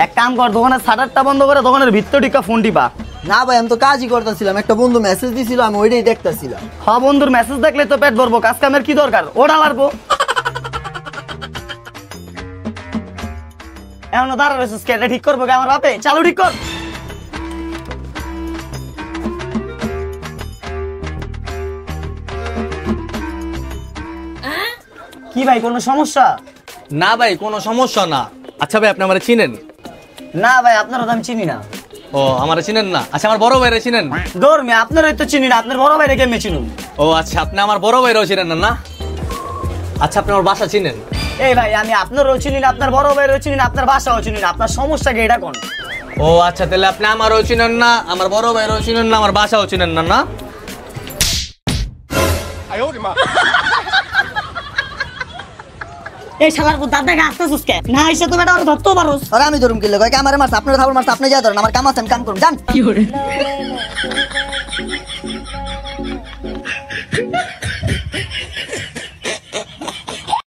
এক কাম কর, দোকানের শাটারটা বন্ধ করে দোকানের ভিতর টিকা ফোন টিপা। না ভাই আমি তো কাজই করতেছিলাম, একটা বন্ধু মেসেজ দিছিল আমি ওইটাই দেখতেছিলাম। হ্যাঁ বন্ধুর মেসেজ দেখলে তো পেট ভরবো, কাজ কামের কি দরকার, ওটা লারবো। এখন দাঁড়া রয়েছিস কে? এটা ঠিক করবো কে আমার বাপে? চালু ঠিক কর। কি ভাই কোনো সমস্যা? না ভাই কোনো সমস্যা না। আচ্ছা ভাই আপনি আমারে চিনেন? না ভাই আপনারা তো আমি চিনি না। ও আমারে চিনেন না? আচ্ছা আমার বড় ভাইরে চিনেন? ধর্মে আপনারাই তো চিনি না, আপনার বড় ভাইরে কেমনে চিনুন? ও আচ্ছা আপনি আমার বড় ভাইরেও চিনেন না? না আচ্ছা আপনি আমার বাসা চিনেন? এই ভাই আমি আপনারও চিনি না, আপনার বড় ভাইরও চিনি না, আপনার বাসাও চিনি না, আপনার সমস্যা কি এটা কোন? ও আচ্ছা তাহলে আপনি আমারও চিনেন না, আমার বড় ভাইরও চিনেন না, আমার বাসাও চিনেন না? না এই শালার দাঁত দেখা আসতেছিস কে? না এসে তো বেটা ওরা ধরতেও পারোস। আরে আমি ধরুম কিনলে কয় আমারে মারছে, আপনারা খাবার মারছে, আপনি যা ধরেন, আমার কাম আছে আমি কাম করুন, জান।